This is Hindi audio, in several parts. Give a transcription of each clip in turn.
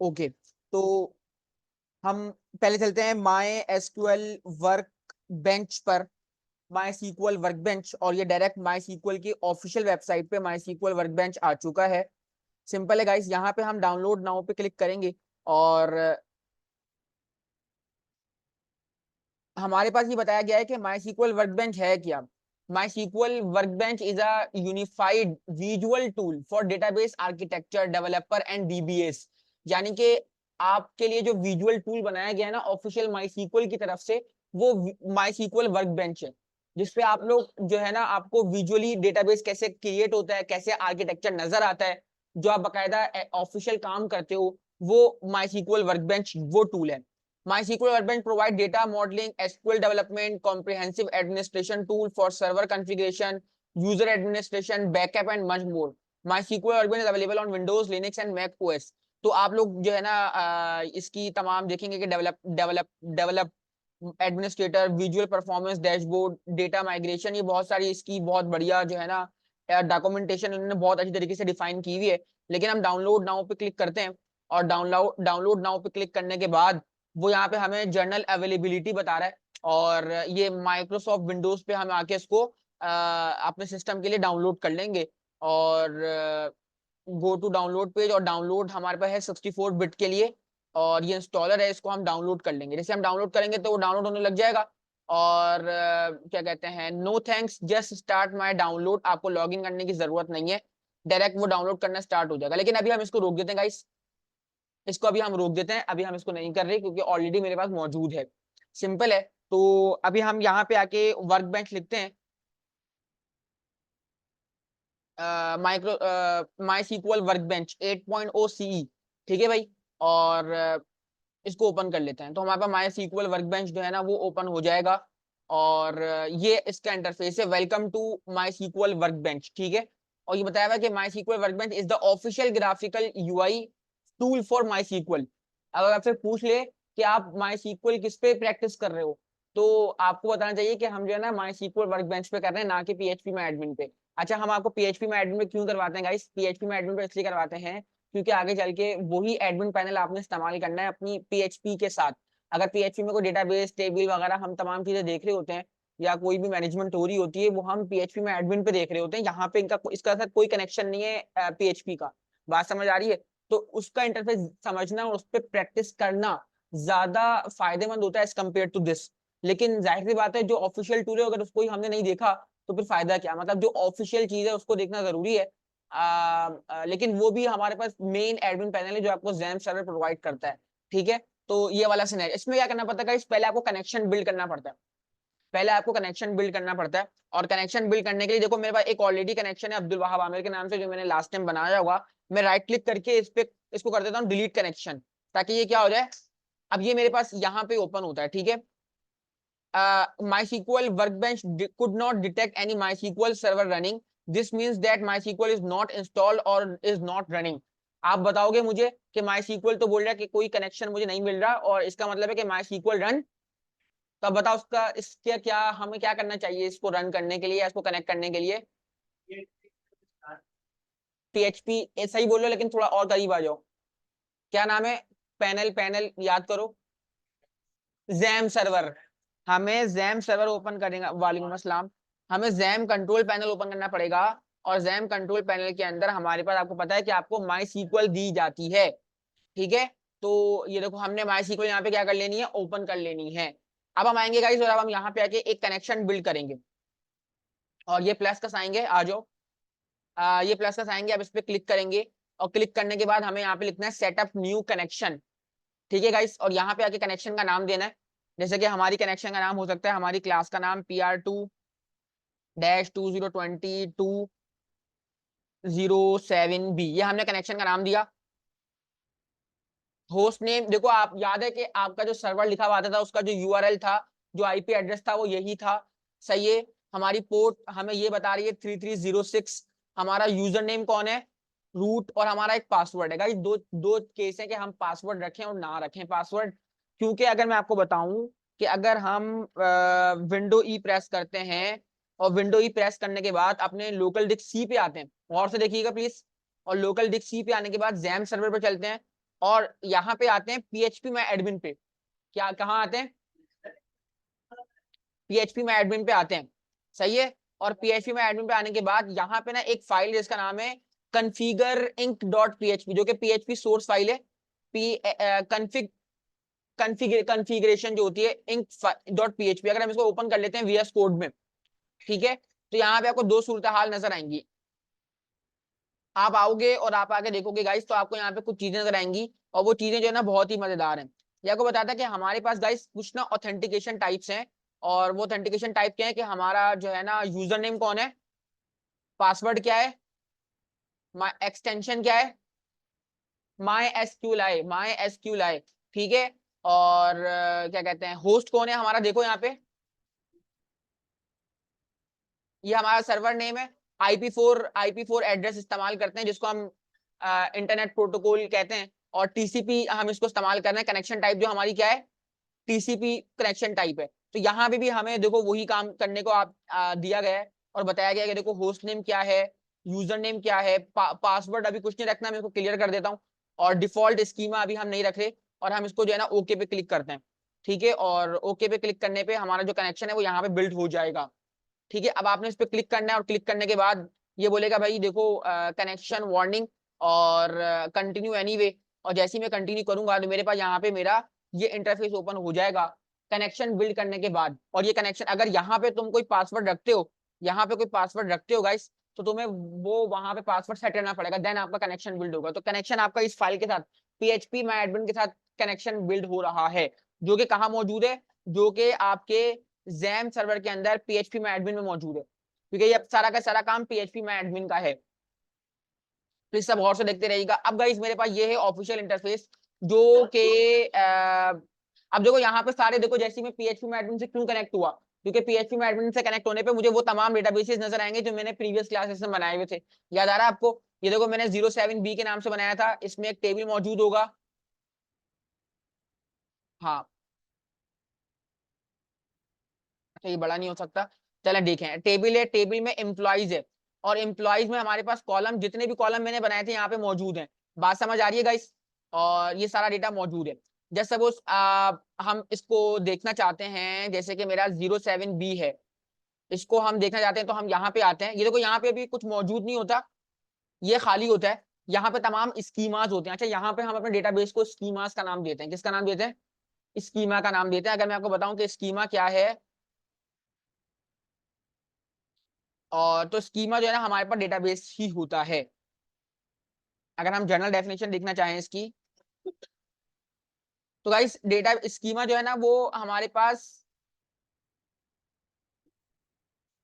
ओके, तो हम पहले चलते हैं माई एसक्यूएल वर्क बेंच पर, माई सीक्वल वर्क बेंच, और ये डायरेक्ट माई सीक्वल की ऑफिशियल वेबसाइट पे माई सीक्वल वर्क बेंच आ चुका है। सिंपल है गाइस, यहाँ पे हम डाउनलोड नाउ पे क्लिक करेंगे और हमारे पास ये बताया गया है कि माई सीक्वल वर्कबेंच है क्या। My SQL workbench is a unified visual tool for database architecture developer and DBS. यानी कि आपके लिए जो विजुअल टूल बनाया गया है ना ऑफिशियल माई सीक्वल की तरफ से, वो माई सीक्वल वर्कबेंच है, जिसपे आप लोग जो है ना, आपको विजुअली डेटाबेस कैसे क्रिएट होता है, कैसे आर्किटेक्चर नजर आता है, जो आप बाकायदा ऑफिशियल काम करते हो, वो माई सीक्वल वर्कबेंच वो टूल है। MySQL Workbench provide data modeling, SQL development, comprehensive administration tool for server configuration, user administration, backup and much more. MySQL Workbench is available on Windows, Linux and Mac OS. तो आप लोग जो है ना इसकी तमाम देखेंगे कि develop administrator, visual performance dashboard, data migration, ये बहुत सारी इसकी बहुत बढ़िया जो है ना डॉक्यूमेंटेशन उन्होंने बहुत अच्छी तरीके से डिफाइन की हुई है। लेकिन हम डाउनलोड नाउ पे क्लिक करते हैं और डाउनलोड नाउ पे क्लिक करने के बाद वो यहाँ पे हमें जर्नल अवेलेबिलिटी बता रहा है, और ये माइक्रोसॉफ्ट विंडोज पे हम आके इसको अपने सिस्टम के लिए डाउनलोड कर लेंगे। और गो टू डाउनलोड पेज, और डाउनलोड हमारे पास है 64 बिट के लिए, और ये इंस्टॉलर है, इसको हम डाउनलोड कर लेंगे। जैसे हम डाउनलोड करेंगे तो वो डाउनलोड होने लग जाएगा। और क्या कहते हैं, no thanks just start my download, आपको लॉग इन करने की जरूरत नहीं है, डायरेक्ट वो डाउनलोड करना स्टार्ट हो जाएगा। लेकिन अभी हम इसको रोक देते हैं गाइस, इसको अभी हम रोक देते हैं, अभी हम इसको नहीं कर रहे क्योंकि ऑलरेडी मेरे पास मौजूद है। सिंपल है। तो अभी हम यहाँ पे आके वर्क बेंच लिखते हैं, माई सीक्वल वर्क बेंच 8.0 सीई, ठीक है भाई। और इसको ओपन कर लेते हैं, तो हमारे पास माई सीक्वल वर्क बेंच जो है ना वो ओपन हो जाएगा। और ये इसका इंटरफेस है, welcome to my SQL work bench, ठीक है। और ये बताया हुआ है कि my SQL work bench is the official graphical UI tool for my SQL. अगर आपसे पूछ ले कि आप माई सीक्वल किस पे प्रैक्टिस कर रहे हो, तो आपको बताना चाहिए कि हम जो है ना माई सीक्वल वर्क बेंच पे कर रहे हैं, ना कि पीएचपी में एडमिन पे। अच्छा, हम आपको पीएचपी में एडमिन पे क्यों करवाते हैं गाइस? पीएचपी में एडमिन पे इसलिए करवाते हैं क्योंकि आगे चल के वही एडमिन पैनल आपने इस्तेमाल करना है अपनी पीएचपी के साथ। अगर पीएचपी में कोई डेटाबेस टेबल वगैरह हम तमाम चीजें देख रहे होते हैं, या कोई भी मैनेजमेंट हो रही होती है, वो हम पीएचपी में एडमिन पे देख रहे होते हैं। यहाँ पे इनका इसका साथ कोई कनेक्शन नहीं है पीएचपी का। बात समझ आ रही है? तो उसका इंटरफेस समझना और उस पर प्रैक्टिस करना ज्यादा फायदेमंद होता है एज कम्पेयर टू दिस। लेकिन जाहिर सी बात है, जो ऑफिशियल टूल है अगर उसको ही हमने नहीं देखा तो फिर फायदा क्या? मतलब जो ऑफिशियल चीज है उसको देखना जरूरी है। लेकिन वो भी हमारे पास मेन एडमिन पैनल है जो आपको ज़ैम्प सर्वर प्रोवाइड करता है, ठीक है। तो ये वाला सिनेरियो, इसमें क्या करना पड़ता है, पहले आपको कनेक्शन बिल्ड करना पड़ता है। पहले आपको कनेक्शन बिल्ड करना पड़ता है, और कनेक्शन बिल्ड करने के लिए देखो मेरे पास एक ऑलरेडी कनेक्शन है अब्दुल वहाब आमिर के नाम से, जो मैंने लास्ट टाइम बनाया होगा। मैं राइट क्लिक करके इस पे इसको कर देता हूँ डिलीट कनेक्शन, ताकि ये क्या हो जाए, अब ये मेरे पास यहाँ पे ओपन होता है, ठीक है। MySQL workbench could not detect any MySQL server running. This means that MySQL is not installed or is not running. आप बताओगे मुझे कि MySQL तो बोल रहा है कि कोई कनेक्शन मुझे नहीं मिल रहा, और इसका मतलब है कि MySQL रन। तो अब बताओ उसका इसके क्या हमें क्या करना चाहिए इसको रन करने के लिए या इसको कनेक्ट करने के लिए? PHP सही बोल रहे हो, लेकिन थोड़ा और करीब आ जाओ। क्या नाम है? पैनल पैनल याद करो, जैम सर्वर। हमें जैम सर्वर ओपन करेगा, वालेकुम अस्सलाम। हमें जैम कंट्रोल पैनल ओपन करना पड़ेगा, और जैम कंट्रोल पैनल के अंदर हमारे पास आपको पता है कि आपको माई सीक्वल दी जाती है, ठीक है। तो ये देखो हमने माई सीक्वल यहाँ पे क्या कर लेनी है, ओपन कर लेनी है। अब हम आएंगे गाइस, और अब हम यहाँ पे आके एक कनेक्शन बिल्ड करेंगे, और ये प्लस का आएंगे, आ जाओ। ये प्लस का आएंगे, अब इस पे क्लिक करेंगे, और क्लिक करने के बाद हमें यहाँ पे लिखना है सेटअप न्यू कनेक्शन, ठीक है गाइस। और यहाँ पे आके कनेक्शन का नाम देना है, जैसे कि हमारी कनेक्शन का नाम हो सकता है, हमारी क्लास का नाम PR2-2022-07B, ये हमने कनेक्शन का नाम दिया। होस्ट नेम देखो, आप याद है कि आपका जो सर्वर लिखा हुआ आता था उसका जो यूआरएल था, जो आईपी एड्रेस था वो यही था, सही है। हमारी पोर्ट हमें ये बता रही है 3306। हमारा यूजर नेम कौन है? रूट। और हमारा एक पासवर्ड है गाइस, दो दो केस है कि हम पासवर्ड रखें और ना रखें पासवर्ड। क्योंकि अगर मैं आपको बताऊं कि अगर हम विंडो ई प्रेस करते हैं, और विंडो ई प्रेस करने के बाद अपने लोकल डिस्क सी पे आते हैं, और से देखिएगा प्लीज, और लोकल डिस्क सी पे आने के बाद जैम सर्वर पे चलते हैं, और यहाँ पे आते हैं पीएचपी में एडमिन पे। क्या कहाँ आते हैं? पीएचपी में एडमिन पे आते हैं, सही है। और पीएचपी में एडमिन पे आने के बाद यहाँ पे ना एक फाइल जिसका नाम है कन्फिगर इंक डॉट पीएचपी, जो कि पीएचपी सोर्स फाइल है। पी कन्फिग कन्फिगरेशन जो होती है इंक डॉट पीएचपी, अगर हम इसको ओपन कर लेते हैं वीएस कोड में, ठीक है, तो यहाँ पे आपको दो सूरत हाल नजर आएंगी। आप आओगे और आप आके देखोगे गाइस, तो आपको यहाँ पे कुछ चीजें नजर आएंगी, और वो चीजें जो है ना बहुत ही मजेदार हैं। ये आपको बताता है कि हमारे पास गाइस कुछ ना ऑथेंटिकेशन टाइप्स हैं, और वो ऑथेंटिकेशन टाइप क्या है कि हमारा जो है ना यूजर नेम कौन है, पासवर्ड क्या है, एक्सटेंशन क्या है, माई एस क्यू आई, ठीक है। और क्या कहते हैं, होस्ट कौन है हमारा, देखो यहाँ पे ये हमारा सर्वर नेम है। आईपी4 एड्रेस इस्तेमाल करते हैं, जिसको हम इंटरनेट प्रोटोकॉल कहते हैं। और टीसीपी हम इसको इस्तेमाल कर रहे हैं। कनेक्शन टाइप जो हमारी क्या है, टीसीपी कनेक्शन टाइप है। तो यहाँ पे भी हमें देखो वही काम करने को आप दिया गया है, और बताया गया है कि देखो होस्ट नेम क्या है, यूजर नेम क्या है, पासवर्ड अभी कुछ नहीं रखना, मैं इसको क्लियर कर देता हूँ। और डिफॉल्ट स्कीमा अभी हम नहीं रख रहे, और हम इसको जो है ना ओके पे क्लिक करते हैं, ठीक है। और ओके पे क्लिक करने पे हमारा जो कनेक्शन है वो यहाँ पे बिल्ड हो जाएगा, ठीक है। अब आपने इस पे क्लिक करना है, और क्लिक करने के बाद ये बोलेगा भाई देखो कनेक्शन वार्निंग और कंटिन्यू एनीवे। और जैसे ही मैं कंटिन्यू करूंगा तो मेरे पास यहाँ पे मेरा ये इंटरफेस ओपन हो जाएगा कनेक्शन बिल्ड करने के बाद। और ये कनेक्शन अगर यहाँ पे तुम कोई पासवर्ड रखते हो, यहाँ पे कोई पासवर्ड रखते हो गाइस, तो तुम्हें वो वहां पे पासवर्ड सेट करना पड़ेगा, देन आपका कनेक्शन बिल्ड होगा। तो कनेक्शन आपका इस फाइल के साथ, पीएचपी माय एडमिन के साथ कनेक्शन बिल्ड हो रहा है, जो कि कहाँ मौजूद है, जो कि आपके जैम सर्वर के अंदर पीएचपी में एडमिन में मौजूद है, क्योंकि ये सारा का सारा काम पीएचपी में एडमिन का है। तो इस सब गौर से देखते रहिएगा। अब गाइस मेरे पास ये है ऑफिशियल इंटरफेस, जो कि अब देखो यहाँ पे सारे देखो, जैसे मैं पीएचपी में एडमिन से क्यों कनेक्ट हुआ, क्योंकि पीएचपी में एडमिन से कनेक्ट होने पे मुझे वो तमाम डेटाबेसेस नजर आएंगे जो मैंने प्रीवियस क्लासेस में बनाए हुए थे। याद आ रहा है आपको? ये देखो मैंने 07B के नाम से बनाया था, इसमें एक टेबल मौजूद होगा। हाँ, अच्छा ये बड़ा नहीं हो सकता, चलो देखें। टेबल है, टेबल में एम्प्लॉइज है, और एम्प्लॉइज में हमारे पास कॉलम, जितने भी कॉलम मैंने बनाए थे यहाँ पे मौजूद हैं। बात समझ आ रही है गाइस? और ये सारा डेटा मौजूद है। जैसे सपोज हम इसको देखना चाहते हैं, जैसे कि मेरा 07B है, इसको हम देखना चाहते हैं, तो हम यहाँ पे आते हैं। ये देखो यहाँ पे अभी कुछ मौजूद नहीं होता, ये खाली होता है। यहाँ पे तमाम स्कीमास होते हैं। अच्छा, यहाँ पे हम अपने डेटाबेस को स्कीमास का नाम देते हैं। किसका नाम देते हैं? स्कीमा का नाम देते हैं। अगर मैं आपको बताऊं कि स्कीमा क्या है, और तो स्कीमा जो है ना हमारे पास डेटाबेस ही होता है। अगर हम जनरल डेफिनेशन देखना चाहें इसकी, तो गाइस डेटा स्कीमा जो है ना वो हमारे पास,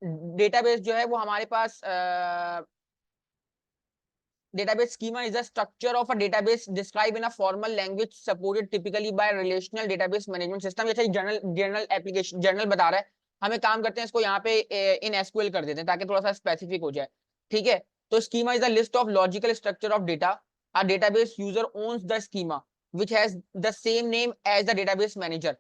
डेटाबेस जो है वो हमारे पास database schema is a structure of a database described in a formal language supported typically by relational database management system। ये जनरल एप्लीकेशन जनरल बता रहा है। हम एक काम करते हैं, इसको यहाँ पे इन एसक्यूएल कर देते हैं ताकि थोड़ा सा स्पेसिफिक हो जाए, ठीक है। तो schema is the list of logical structure of data. A database user owns the schema which has the same name as the database manager।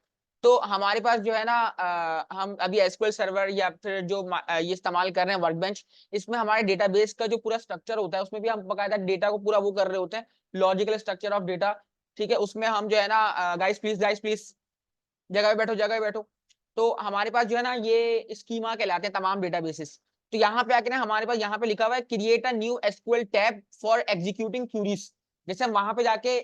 तो हमारे पास जो है ना हम अभी एसक्यूएल सर्वर या फिर जो ये इस्तेमाल कर रहे हैं वर्कबेंच, इसमें हमारे डेटाबेस का जो पूरा स्ट्रक्चर होता है उसमें भी हम बकायदा डेटा को पूरा वो कर रहे होते हैं, लॉजिकल स्ट्रक्चर ऑफ डेटा, ठीक है। उसमें हम जो है ना गाइस प्लीज जगह पे बैठो, जगह पे बैठो। तो हमारे पास जो है ना ये स्कीमा कहलाते हैं तमाम डेटाबेसेस। तो यहाँ पे आके ना हमारे पास यहाँ पे लिखा हुआ है create a new SQL tab for executing queries. जैसे हम वहां पे जाके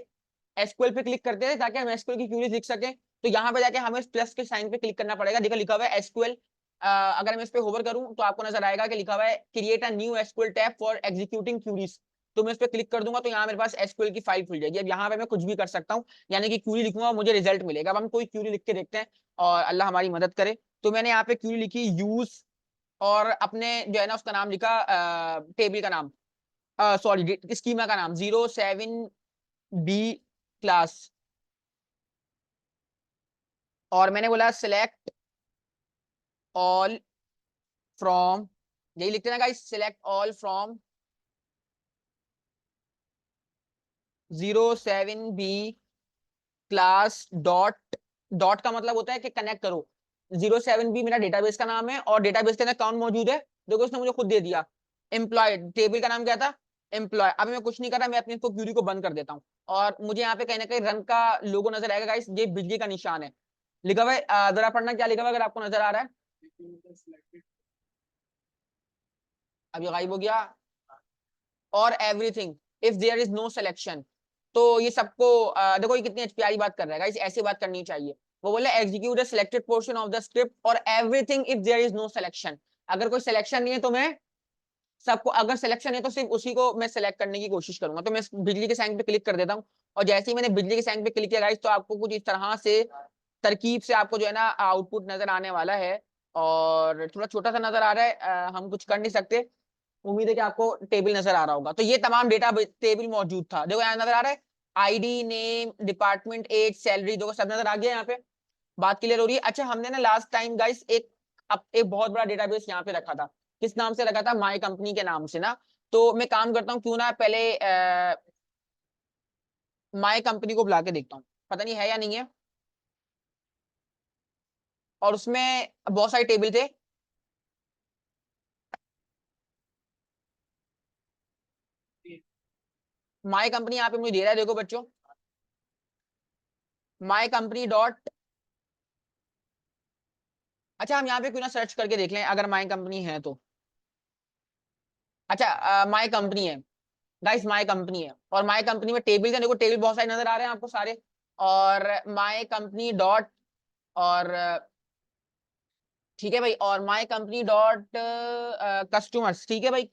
एसक्यूएल पे क्लिक करते हैं ताकि हम एसक्यूएल की क्यूरीज लिख सकें, तो यहाँ पे जाके हमें प्लस के साइन पे क्लिक करना पड़ेगा। देखो लिखा हुआ है एसक्यूएल। अगर मैं इस पे होवर करूं तो आपको नजर आएगा कि लिखा हुआ है create a new SQL tab for executing queries. तो मैं इस पे क्लिक कर दूंगा तो यहाँ मेरे पास एसक्यूएल की फाइल खुल जाएगी। अब यहाँ पे मैं कुछ भी कर सकता हूँ, यानी कि क्यूरी लिखूंगा मुझे रिजल्ट मिलेगा। अब हम कोई क्यूरी लिख के देखते हैं, और अल्लाह हमारी मदद करे। तो मैंने यहाँ पे क्यूरी लिखी यूज, और अपने जो है ना उसका नाम लिखा, टेबल का नाम, सॉरी स्कीमा का नाम 07B क्लास। और मैंने बोला सिलेक्ट ऑल फ्रॉम, यही लिखते हैं ना guys, select all from 07B class dot, dot का मतलब होता है कि कनेक्ट करो। 07B मेरा डेटाबेस का नाम है, और डेटाबेस के अंदर कौन मौजूद है, देखो उसने मुझे खुद दे दिया, एम्प्लॉय। टेबल का नाम क्या था? एम्प्लॉय। अभी मैं कुछ नहीं कर रहा, मैं अपनी इसको क्यूरी को बंद कर देता हूँ और मुझे यहाँ पे कहीं ना कहीं रन का लोगो नजर आएगा गाइस, ये बिजली का निशान है लिखा हुआ है। जरा पढ़ना क्या लिखा हुआ है अगर आपको नजर आ रहा है। अभी गायब हो गया। और everything if there is no selection. तो ये सबको देखो ये कितनी अच्छी प्यारी बात कर रहा है गाइस, ऐसी बात करनी चाहिए। वो बोले execute the selected portion of the script और everything if there is no selection. अगर कोई सिलेक्शन नहीं है तो मैं सबको, अगर सिलेक्शन है तो सिर्फ उसी को मैं सिलेक्ट करने की कोशिश करूंगा। तो मैं बिजली के साइन पे क्लिक कर देता हूँ और जैसे ही मैंने बिजली के साइन पे क्लिक किया गाइस, तो आपको कुछ इस तरह से तरकीब से आपको जो है ना आउटपुट नजर आने वाला है। और थोड़ा छोटा सा नजर आ रहा है, हम कुछ कर नहीं सकते। उम्मीद है कि आपको टेबल नजर आ रहा होगा। तो ये तमाम डेटा टेबल मौजूद था, देखो यहाँ नजर आ रहा है ID, name, department, age, salary, देखो सब नजर आ गया यहाँ पे। बात क्लियर हो रही है। अच्छा हमने ना लास्ट टाइम गाइस एक बहुत बड़ा डेटाबेस यहाँ पे रखा था। किस नाम से रखा था? माई कंपनी के नाम से ना। तो मैं काम करता हूँ, क्यों ना पहले माई कंपनी को बुला के देखता हूँ, पता नहीं है या नहीं है। और उसमें बहुत सारे टेबल थे। माई कंपनी यहाँ पे मुझे दे रहा है, देखो बच्चों, माई कंपनी डॉट। अच्छा हम यहाँ पे क्यों ना सर्च करके देख लें अगर माई कंपनी है तो। अच्छा माई कंपनी है गाइस, माई कंपनी है और माई कंपनी में टेबल है, देखो टेबल बहुत सारे नजर आ रहे हैं आपको सारे। और माई कंपनी डॉट और ठीक है भाई, और माई कंपनी डॉट कस्टमर्स, ठीक है भाई,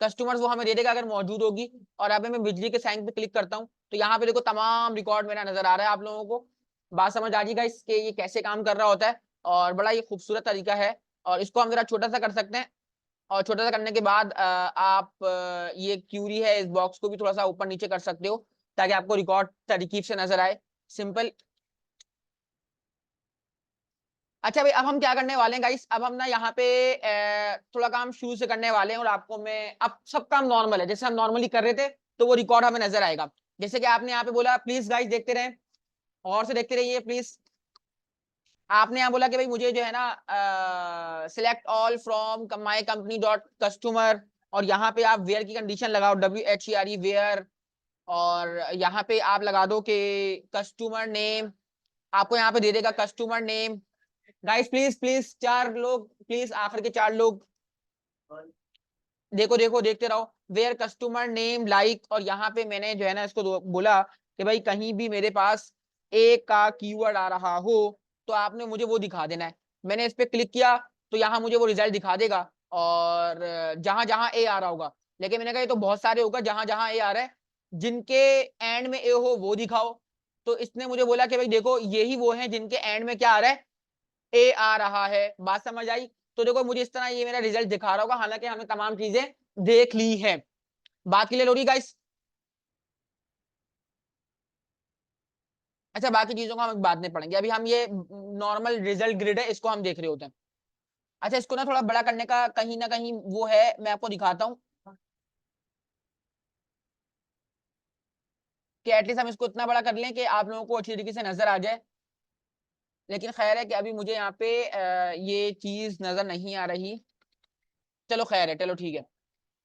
कस्टमर्स वो हमें दे देगा अगर मौजूद होगी। और अब मैं बिजली के साइन पे क्लिक करता हूँ तो यहाँ पे देखो तमाम रिकॉर्ड मेरा नजर आ रहा है आप लोगों को। बात समझ आ जाएगा इसके ये कैसे काम कर रहा होता है, और बड़ा ये खूबसूरत तरीका है। और इसको हम जरा छोटा सा कर सकते हैं। और छोटा सा करने के बाद आप ये क्यूरी है इस बॉक्स को भी थोड़ा सा ऊपर नीचे कर सकते हो ताकि आपको रिकॉर्ड तरीकीब से नजर आए। सिंपल। अच्छा भाई अब हम क्या करने वाले हैं गाइस, अब हम ना यहाँ पे थोड़ा काम शुरू से करने वाले हैं और आपको मैं, अब सब काम नॉर्मल है जैसे हम नॉर्मली कर रहे थे, तो वो रिकॉर्ड हमें नजर आएगा। जैसे कि आपने यहाँ पे बोला प्लीज गाइस देखते रहें, और से देखते रहिए प्लीज। आपने यहाँ बोला कि भाई मुझे जो है ना select all from my company dot customer, और यहाँ पे आप वेयर की कंडीशन लगाओ, WHERE वेयर। और यहाँ पे आप लगा दो कि कस्टमर नेम, आपको यहाँ पे दे देगा customer name. Guys please please 4 लोग प्लीज, आखिर के 4 लोग देखो देखो देखते रहो। वेयर कस्टमर नेम लाइक, और यहाँ पे मैंने जो है ना इसको बोला कि भाई कहीं भी मेरे पास ए का कीवर्ड आ रहा हो तो आपने मुझे वो दिखा देना है। मैंने इस पे क्लिक किया तो यहाँ मुझे वो रिजल्ट दिखा देगा, और जहां जहां ए आ रहा होगा। लेकिन मैंने कहा ये तो बहुत सारे होगा, जहां जहां ए आ रहा है जिनके एंड में ए हो वो दिखाओ। तो इसने मुझे बोला कि भाई देखो यही वो है जिनके एंड में क्या आ रहा है, ए आ रहा है। बात समझ आई? तो देखो मुझे इस तरह ये मेरा रिजल्ट दिखा रहा होगा, हालांकि हमें तमाम चीजें देख ली है। बात क्लियर हो रही गाइस? अच्छा बाकी चीजों को हम बाद में पढ़ेंगे, अभी हम ये नॉर्मल रिजल्ट ग्रिड है इसको हम देख रहे होते हैं। अच्छा इसको ना थोड़ा बड़ा करने का कहीं ना कहीं वो है, मैं आपको दिखाता हूँ कि एटलीस्ट हम इसको इतना बड़ा कर लें कि आप लोगों को अच्छी तरीके से नजर आ जाए। लेकिन खैर है कि अभी मुझे यहाँ पे ये चीज नजर नहीं आ रही। चलो खैर है, चलो ठीक है।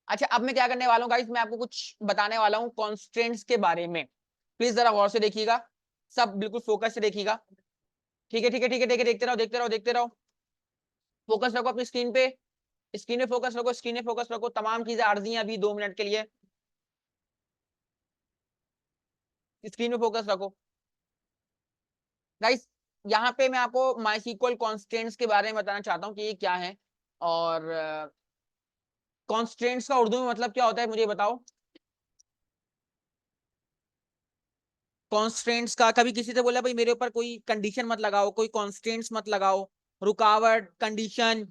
अच्छा अब मैं क्या करने वाला हूँ गाइस, मैं आपको कुछ बताने वाला हूँ कॉन्स्ट्रेंट्स के बारे में। प्लीज जरा गौर से देखिएगा, सब बिल्कुल फोकस से देखिएगा। ठीक है ठीक है ठीक है ठीक है, देखते रहो देखते रहो देखते रहो। फोकस रखो अपनी स्क्रीन पे, स्क्रीन पे फोकस रखो, स्क्रीन पे फोकस रखो। तमाम चीजें आर्जी हैं अभी 2 मिनट के लिए, स्क्रीन पे फोकस रखो गाइस। यहाँ पे मैं आपको माइस्क्ल कॉन्स्टेंट्स के बारे में बताना चाहता हूँ कि ये क्या है। और कॉन्स्टेंट्स का उर्दू में मतलब क्या होता है मुझे बताओ। कॉन्स्टेंट्स का कभी किसी से बोला भाई मेरे ऊपर कोई कंडीशन मत लगाओ, कोई कॉन्स्टेंट्स मत लगाओ, रुकावट, कंडीशन।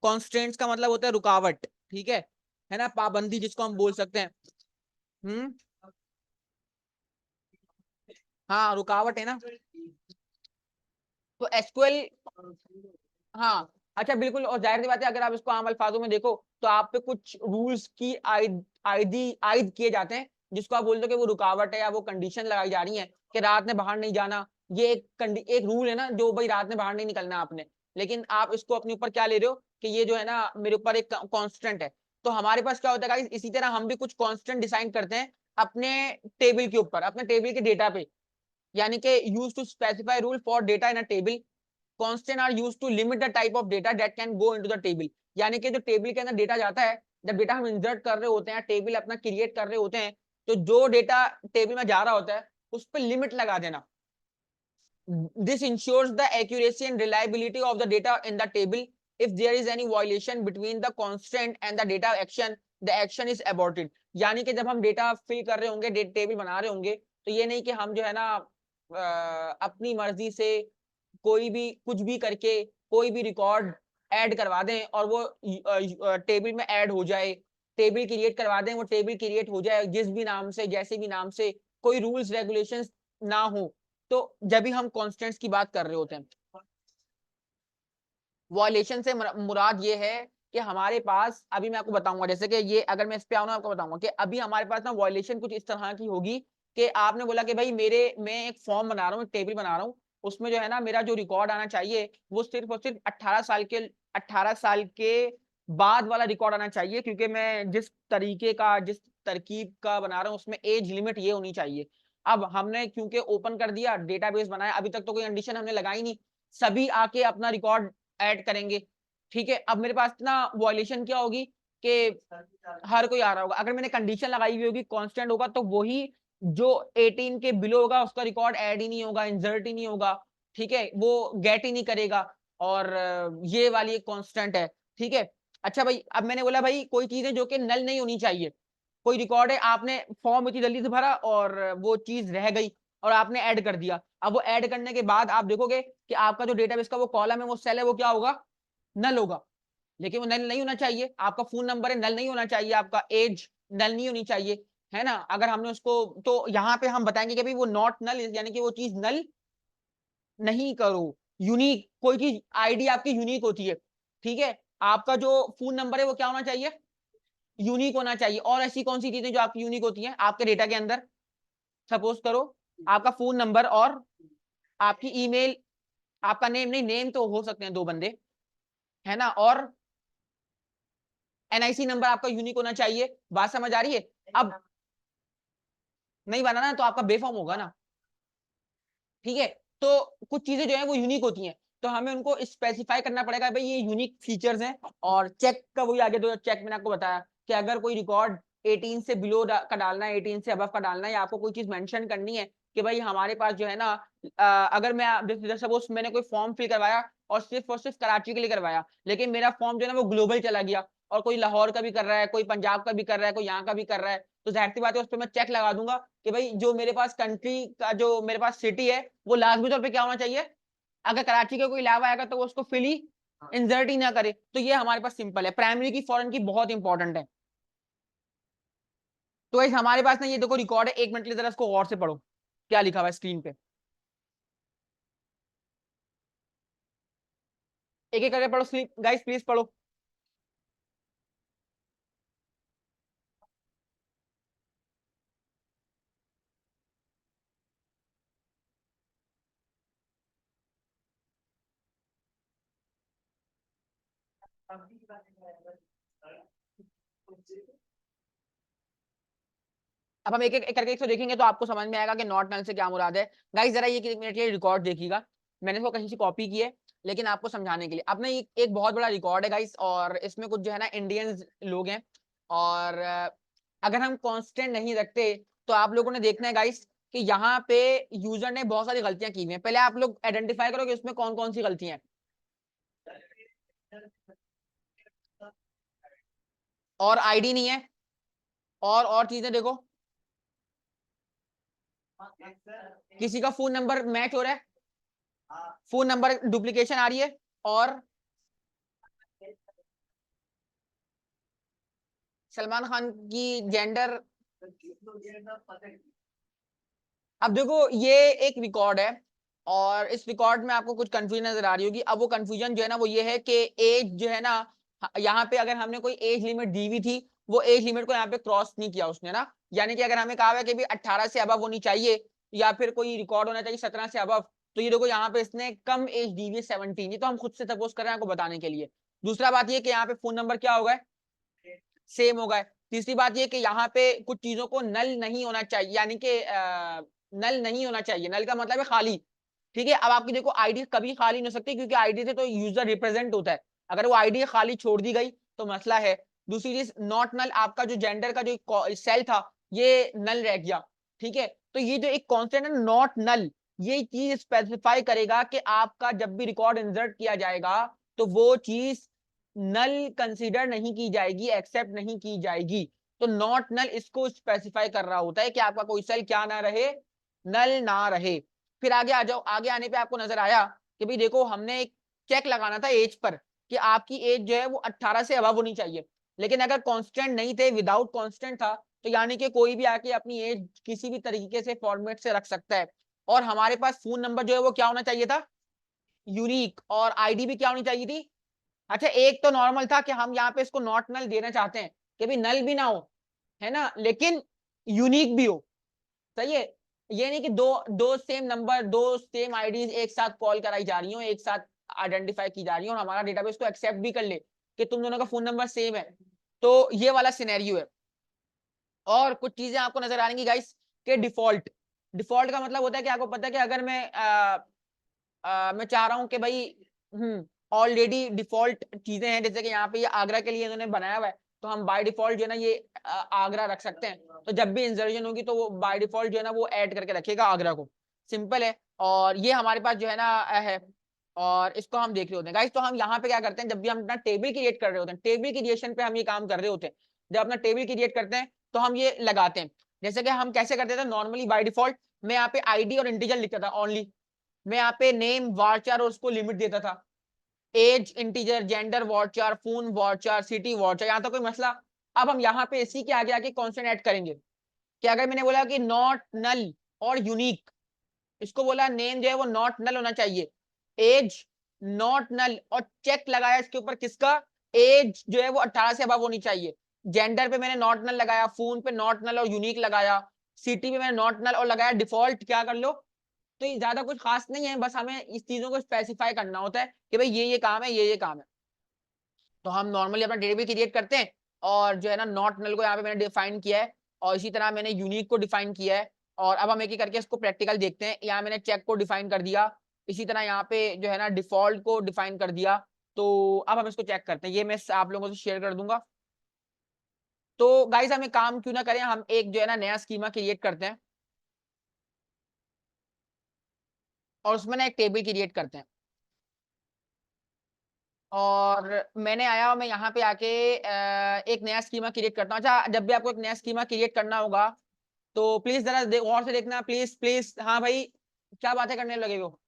कॉन्स्टेंट्स का मतलब होता है रुकावट, ठीक है ना, पाबंदी जिसको हम बोल सकते हैं। हम्म, हाँ रुकावट है ना। तो एसक्यूएल, हाँ अच्छा बिल्कुल, और जाहिर सी बात है अगर आप इसको आम अल्फाजों में देखो तो आप पे कुछ रूल्स की आयद किए जाते हैं, जिसको आप बोलते हो कि वो रुकावट है या वो कंडीशन लगाई जा रही है कि रात में बाहर नहीं जाना। ये एक रूल है ना, जो भाई रात में बाहर नहीं निकलना आपने। लेकिन आप इसको अपने ऊपर क्या ले रहे हो कि ये जो है ना मेरे ऊपर एक कांस्टेंट है। तो हमारे पास क्या होता है गाइस, इसी तरह हम भी कुछ कांस्टेंट डिसाइड करते हैं अपने टेबल के ऊपर, अपने टेबल के डेटा पे, यानी कि use to specify rule for data in a table, constraint are used to limit the type of data that can go into the table. यानी कि जो टेबल के अंदर डेटा जाता है, जब डेटा हम इंसर्ट कर रहे होते हैं, टेबल अपना क्रिएट कर रहे होते हैं, तो जो डेटा टेबल में जा रहा होता है उस पर लिमिट लगा देना। This ensures the accuracy and reliability of the data in the table. If there is any violation between the constant and the data action, the action is aborted. यानी कि जब हम डेटा फिल कर रहे होंगे, टेबल बना रहे होंगे, तो ये नहीं कि हम जो है ना अपनी मर्जी से कोई भी कुछ भी करके कोई भी रिकॉर्ड ऐड करवा दें और वो टेबल में ऐड हो जाए, टेबल क्रिएट करवा दें, वो टेबल क्रिएट हो जाए जिस भी नाम से, जैसे भी नाम से, कोई रूल्स रेगुलेशंस ना हो। तो जब भी हम कांस्टेंट्स की बात कर रहे होते हैं, वॉयलेशन से मुराद ये है कि हमारे पास, अभी मैं आपको बताऊंगा, जैसे कि ये अगर मैं इस पे आऊँ आपको बताऊंगा कि अभी हमारे पास ना वॉयलेशन कुछ इस तरह की होगी कि आपने बोला कि भाई मैं एक फॉर्म बना रहा हूँ, एक टेबल बना रहा हूँ, उसमें जो है ना मेरा जो रिकॉर्ड आना चाहिए वो सिर्फ और सिर्फ 18 साल के बाद वाला रिकॉर्ड आना चाहिए, क्योंकि मैं जिस तरकीब का बना रहा हूँ उसमें एज लिमिट ये होनी चाहिए। अब हमने क्योंकि ओपन कर दिया, डेटाबेस बनाया, अभी तक तो कोई कंडीशन हमने लगाई नहीं, सभी आके अपना रिकॉर्ड ऐड करेंगे, ठीक है। अब मेरे पास ना वॉयलेशन क्या होगी कि हर कोई आ रहा होगा, अगर मैंने कंडीशन लगाई हुई होगी कांस्टेंट होगा, तो वही जो 18 के बिलो होगा उसका रिकॉर्ड ऐड ही नहीं होगा, इंसर्ट ही नहीं होगा, ठीक है, वो गेट ही नहीं करेगा, और ये वाली एक कांस्टेंट है, ठीक है। अच्छा भाई, अब मैंने बोला भाई कोई चीजें जो कि नल नहीं होनी चाहिए, कोई रिकॉर्ड है, आपने फॉर्म इतनी जल्दी से भरा और वो चीज रह गई और आपने ऐड कर दिया, अब वो ऐड करने के बाद आप देखोगे कि आपका जो डेटाबेस का वो कॉलम है, वो सेल है, वो क्या होगा, नल होगा। लेकिन वो नल नहीं होना चाहिए, आपका फोन नंबर है, नल नहीं होना चाहिए, आपका एज नल नहीं होनी चाहिए, है ना। अगर हमने उसको, तो यहाँ पे हम बताएंगे कि भाई वो नॉट नल, यानी कि वो चीज नल नहीं करो। यूनिक, कोई चीज आईडी आपकी यूनिक होती है, ठीक है, आपका जो फोन नंबर है वो क्या होना चाहिए, यूनिक होना चाहिए। और ऐसी कौन सी चीजें जो आपकी यूनिक होती हैं आपके डेटा के अंदर, सपोज करो आपका फोन नंबर और आपकी ईमेल, आपका नेम, नहीं नेम तो हो सकते हैं दो बंदे, है ना, और एनआईसी नंबर आपका यूनिक होना चाहिए। बात समझ आ रही है? अब नहीं बनाना तो आपका बेफॉर्म होगा ना, ठीक है। तो कुछ चीजें जो है वो यूनिक होती हैं, तो हमें उनको स्पेसिफाई करना पड़ेगा, भाई ये यूनिक फीचर्स हैं। और चेक का वही आगे दो चेक मैंने आपको बताया कि अगर कोई रिकॉर्ड 18 से बिलो का डालना है, 18 से अबव का डालना है, या आपको कोई चीज मेंशन करनी है कि भाई हमारे पास जो है ना, अगर मैं जैसे सपोज मैंने कोई फॉर्म फिल करवाया और सिर्फ कराची के लिए करवाया, लेकिन मेरा फॉर्म जो है ना वो ग्लोबल चला गया, और कोई लाहौर का भी कर रहा है, कोई पंजाब का भी कर रहा है, कोई यहाँ का भी कर रहा है, तो जाहिर सी बात है उस पर मैं चेक लगा दूंगा कि भाई जो मेरे पास कंट्री का, जो मेरे पास सिटी है, वो लाजमी तौर पे क्या होना चाहिए, अगर कराची का कोई लाभ आएगा तो वो उसको फिल ही इंसर्ट ही ना करे। तो ये हमारे पास सिंपल है, प्राइमरी की फॉरेन की बहुत इंपॉर्टेंट है। तो इस हमारे पास ना ये देखो रिकॉर्ड है, 1 मिनट के लिए जरा इसको गौर से पढ़ो क्या लिखा हुआ है स्क्रीन पे, एक एक करके पढ़ो गाइस, प्लीज पढ़ो। अब हम एक एक करके इसको देखेंगे तो आपको समझ में आएगा कि नॉट नल से क्या मुराद है। गाइस जरा ये 1 मिनट के रिकॉर्ड देखिएगा, मैंने इसको कहीं से कॉपी की है, लेकिन आपको समझाने के लिए। अब ना एक बहुत बड़ा रिकॉर्ड है गाइस, और इसमें कुछ जो है ना इंडियंस लोग हैं, और अगर हम कांस्टेंट नहीं रखते तो आप लोगों ने देखना है गाइस कि यहाँ पे यूजर ने बहुत सारी गलतियां की हुई हैं। पहले आप लोग आइडेंटिफाई करो कि उसमें कौन कौन सी गलतियां हैं, और आईडी नहीं है, और चीजें देखो, किसी का फोन नंबर मैच हो रहा है, फोन नंबर डुप्लीकेशन आ रही है, और सलमान खान की जेंडर। अब देखो ये एक रिकॉर्ड है, और इस रिकॉर्ड में आपको कुछ कंफ्यूजन नजर आ रही होगी। अब वो कंफ्यूजन जो है ना वो ये है कि एज जो है ना, यहाँ पे अगर हमने कोई एज लिमिट दी हुई थी, वो एज लिमिट को यहाँ पे क्रॉस नहीं किया उसने ना, यानी कि अगर हमें कहा है कि भी 18 से अबव होनी चाहिए, या फिर कोई रिकॉर्ड होना चाहिए 17 से अबव, तो ये देखो यहाँ पे इसने कम एज दी हुई है 17, ये तो हम खुद से सपोज कर रहे हैं आपको बताने के लिए। दूसरा बात ये कि यहाँ पे फोन नंबर क्या होगा, सेम हो गए। तीसरी बात ये कि यहाँ पे कुछ चीजों को नल नहीं होना चाहिए, यानी कि नल नहीं होना चाहिए। नल का मतलब है खाली, ठीक है। अब आपकी देखो आईडी कभी खाली नहीं हो सकती, क्योंकि आईडी से तो यूजर रिप्रेजेंट होता है। अगर वो आईडी खाली छोड़ दी गई तो मसला है। दूसरी चीज नॉट नल, आपका जो जेंडर का जो सेल था ये नल रह गया, ठीक है। तो ये जो एक कॉन्स्टेंट है नॉट नल, ये चीज स्पेसिफाई करेगा कि आपका जब भी रिकॉर्ड इंसर्ट किया जाएगा तो वो चीज नल कंसीडर नहीं की जाएगी, एक्सेप्ट नहीं की जाएगी। तो नॉट नल इसको स्पेसिफाई कर रहा होता है कि आपका कोई सेल क्या ना रहे, नल ना रहे। फिर आगे आ जाओ, आगे आने पे आपको नजर आया कि भाई देखो हमने एक चेक लगाना था एज पर कि आपकी एज जो है वो 18 से अबव होनी चाहिए। लेकिन अगर कांस्टेंट नहीं थे, विदाउट कांस्टेंट था, तो यानी कि कोई भी आके अपनी एज किसी भी तरीके से फॉर्मेट से रख सकता है। और हमारे पास फोन नंबर जो है वो क्या होना चाहिए था, यूनिक, और आईडी भी क्या होनी चाहिए थी। अच्छा एक तो नॉर्मल था कि हम यहाँ पे इसको नॉट नल देना चाहते हैं कि भी नल भी ना हो, है ना, लेकिन यूनिक भी हो। सही है। ये नहीं कि दो दो सेम नंबर, दो सेम आईडीज एक साथ कॉल कराई जा रही हो, एक साथ आइडेंटिफाई की जा रही हो, और हमारा डेटाबेस को एक्सेप्ट भी कर ले कि तुम दोनों का फोन नंबर सेम है। तो ये वाला सिनेरियो है। और कुछ चीजें आपको नजर आएंगी गाइस के डिफॉल्ट। डिफॉल्ट का मतलब होता है कि आपको पता है कि अगर मैं चाह रहा हूं कि भाई ऑलरेडी डिफॉल्ट चीजें हैं, जैसे कि यहाँ पे ये आगरा के लिए इन्होंने बनाया हुआ है, तो हम बाय डिफॉल्ट जो है ना ये आगरा रख सकते हैं। तो जब भी इंसर्जन होगी तो वो बाय डिफॉल्ट जो है ना वो ऐड करके रखेगा आगरा को। सिंपल है। और ये हमारे पास जो है ना है, और इसको हम देख रहे होते हैं गाइस। तो हम यहाँ पे क्या करते हैं, जब भी हम अपना टेबल क्रिएट कर रहे होते हैं, टेबल क्रिएशन पे हम ये काम कर रहे होते हैं। जब अपना टेबल क्रिएट करते हैं तो हम ये लगाते हैं। जैसे कि हम कैसे करते थे नॉर्मली बाय डिफॉल्ट, मैं यहाँ पे आईडी और इंटीजर लिखता था ओनली। मैं यहाँ पे नेम वारचार और उसको लिमिट देता था, age integer, gender varchar, phone varchar, city varchar, यहाँ तक कोई मसला। अब हम यहाँ पे इसी के आगे आके कॉन्स्टेंट ऐड करेंगे कि अगर मैंने बोला कि नॉट नल और यूनिक, इसको बोला नेम जो है वो नॉट नल होना चाहिए, एज नॉट नल, और चेक लगाया इसके ऊपर किसका, एज जो है वो 18 से अबव होनी चाहिए। जेंडर पे मैंने नॉट नल लगाया, फोन पे नॉट नल और यूनिक लगाया, सिटी पे मैंने नॉट नल और लगाया, डिफॉल्ट क्या कर लो। तो ये ज्यादा कुछ खास नहीं है, बस हमें इस चीजों को स्पेसिफाई करना होता है कि भाई ये काम है, ये काम है। तो हम नॉर्मली अपना डेटाबेस क्रिएट करते हैं, और जो है ना नॉट नल को यहाँ पे मैंने डिफाइन किया है, और इसी तरह मैंने यूनिक को डिफाइन किया है। और अब हम एक एक करके इसको प्रैक्टिकल देखते हैं। यहाँ मैंने चेक को डिफाइन कर दिया, इसी तरह यहाँ पे जो है ना डिफॉल्ट को डिफाइन कर दिया। तो अब हम इसको चेक करते हैं, ये मैं आप लोगों से शेयर कर दूंगा। तो गाइस हमें काम क्यों ना करें, हम एक जो है ना नया स्कीमा क्रिएट करते हैं, और उसमें ना एक टेबल क्रिएट करते हैं। और मैंने आया, मैं यहाँ पे आके एक नया स्कीमा क्रिएट करता हूँ। अच्छा जब भी आपको एक नया स्कीमा क्रिएट करना होगा तो प्लीज जरा गौर से देखना, प्लीज प्लीज। हाँ भाई, क्या बातें करने लगे हो।